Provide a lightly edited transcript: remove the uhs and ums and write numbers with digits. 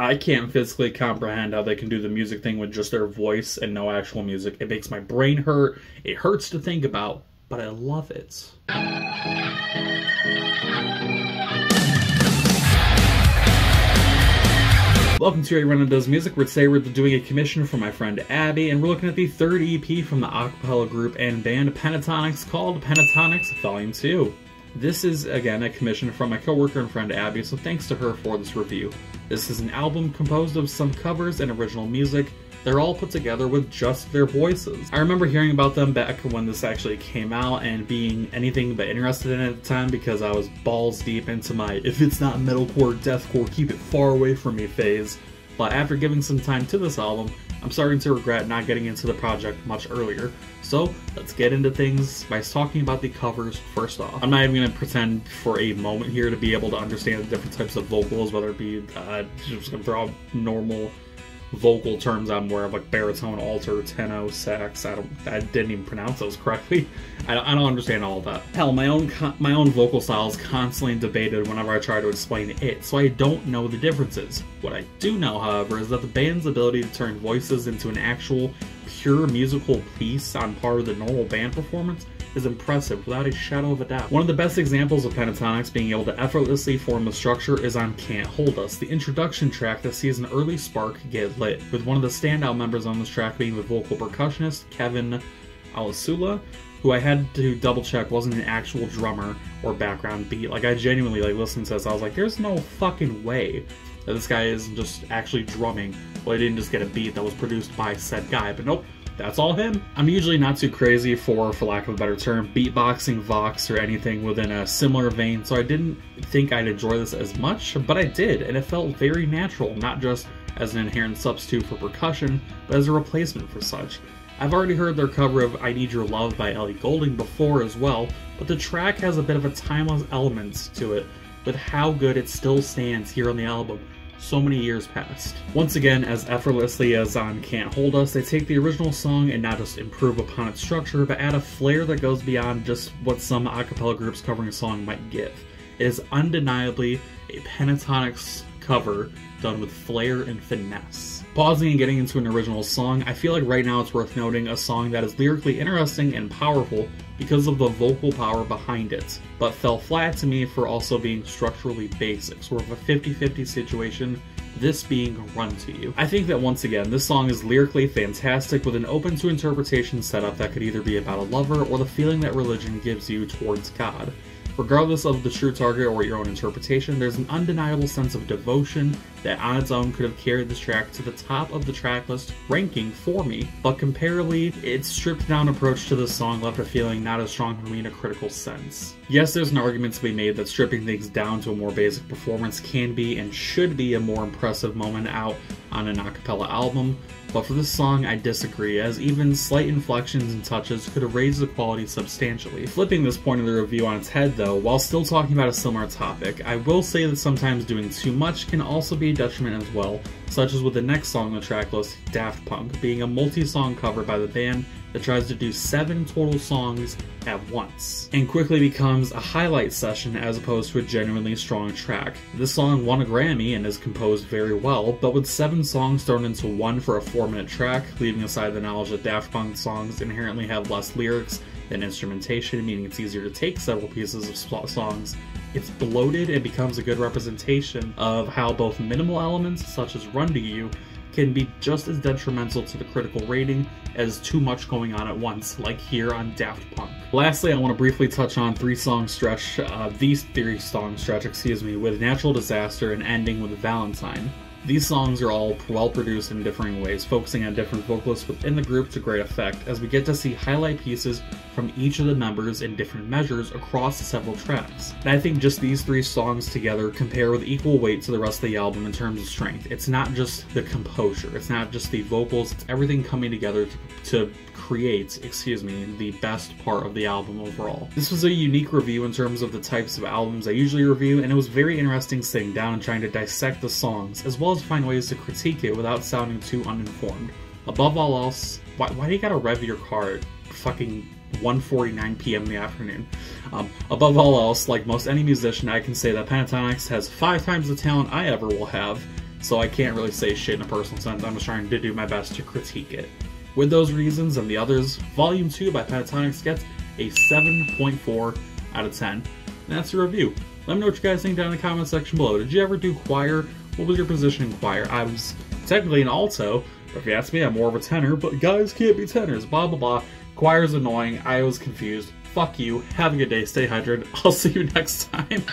I can't physically comprehend how they can do the music thing with just their voice and no actual music. It makes my brain hurt. It hurts to think about, but I love it. Welcome to A Run Does Music, where today we're doing a commission from my friend Abby, and we're looking at the third EP from the acapella group and band Pentatonix called Pentatonix Volume 2. This is, again, a commission from my coworker and friend Abby, so thanks to her for this review. This is an album composed of some covers and original music. They're all put together with just their voices. I remember hearing about them back when this actually came out and being anything but interested in it at the time because I was balls deep into my if it's not metalcore, deathcore, keep it far away from me phase. But after giving some time to this album, I'm starting to regret not getting into the project much earlier. So let's get into things by talking about the covers first off. I'm not even going to pretend for a moment here to be able to understand the different types of vocals, whether it be just going to throw out normal vocal terms I'm aware of, like baritone, alto, tenor, sax. I didn't even pronounce those correctly. I don't understand all of that. Hell, my own vocal style is constantly debated whenever I try to explain it, so I don't know the differences. What I do know, however, is that the band's ability to turn voices into an actual pure musical piece on par with the normal band performance is impressive without a shadow of a doubt. One of the best examples of Pentatonix being able to effortlessly form a structure is on Can't Hold Us, the introduction track that sees an early spark get lit, with one of the standout members on this track being the vocal percussionist Kevin Alasula, who I had to double check wasn't an actual drummer or background beat. Like, I genuinely listened to this, I was like, there's no fucking way that this guy is just actually drumming. Well, I didn't just get a beat that was produced by said guy, but nope. That's all him. I'm usually not too crazy for lack of a better term, beatboxing, vox, or anything within a similar vein, so I didn't think I'd enjoy this as much, but I did, and it felt very natural, not just as an inherent substitute for percussion, but as a replacement for such. I've already heard their cover of I Need Your Love by Ellie Goulding before as well, but the track has a bit of a timeless element to it, with how good it still stands here on the album. So many years past. Once again, as effortlessly as on Can't Hold Us, they take the original song and not just improve upon its structure, but add a flair that goes beyond just what some a cappella groups covering a song might give. It is undeniably a Pentatonix cover done with flair and finesse. Pausing and getting into an original song, I feel like right now it's worth noting a song that is lyrically interesting and powerful because of the vocal power behind it, but fell flat to me for also being structurally basic, sort of a 50-50 situation, this being Run to You. I think that once again, this song is lyrically fantastic with an open to interpretation setup that could either be about a lover or the feeling that religion gives you towards God. Regardless of the true target or your own interpretation, there's an undeniable sense of devotion that on its own could have carried this track to the top of the tracklist ranking for me, but comparably, its stripped down approach to this song left a feeling not as strong for me in a critical sense. Yes, there's an argument to be made that stripping things down to a more basic performance can be and should be a more impressive moment out on an a cappella album, but for this song I disagree, as even slight inflections and touches could have raised the quality substantially. Flipping this point of the review on its head though, while still talking about a similar topic, I will say that sometimes doing too much can also be a detriment as well, such as with the next song on the tracklist, Daft Punk, being a multi-song cover by the band that tries to do 7 total songs at once, and quickly becomes a highlight session as opposed to a genuinely strong track. This song won a Grammy and is composed very well, but with 7 songs thrown into one for a 4-minute track, leaving aside the knowledge that Daft Punk songs inherently have less lyrics than instrumentation, meaning it's easier to take several pieces of songs, it's bloated and becomes a good representation of how both minimal elements, such as Run to You, can be just as detrimental to the critical rating as too much going on at once, like here on Daft Punk. Lastly, I want to briefly touch on these 3-song stretch, with Natural Disaster and ending with Valentine. These songs are all well produced in differing ways, focusing on different vocalists within the group to great effect, as we get to see highlight pieces from each of the members in different measures across several tracks. And I think just these 3 songs together compare with equal weight to the rest of the album in terms of strength. It's not just the composure, it's not just the vocals, it's everything coming together to create, the best part of the album overall. This was a unique review in terms of the types of albums I usually review, and it was very interesting sitting down and trying to dissect the songs, as well as find ways to critique it without sounding too uninformed. Above all else, why do you gotta rev your car at fucking 1:49 p.m. in the afternoon? Above all else, like most any musician, I can say that Pentatonix has 5 times the talent I ever will have, so I can't really say shit in a personal sense. I'm just trying to do my best to critique it. With those reasons and the others, Volume 2 by Pentatonix gets a 7.4 out of 10. And that's the review. Let me know what you guys think down in the comment section below. Did you ever do choir? What was your position in choir? I was technically an alto, but if you ask me, I'm more of a tenor, but guys can't be tenors, blah blah blah. Choir's annoying, I was confused. Fuck you, have a good day, stay hydrated, I'll see you next time.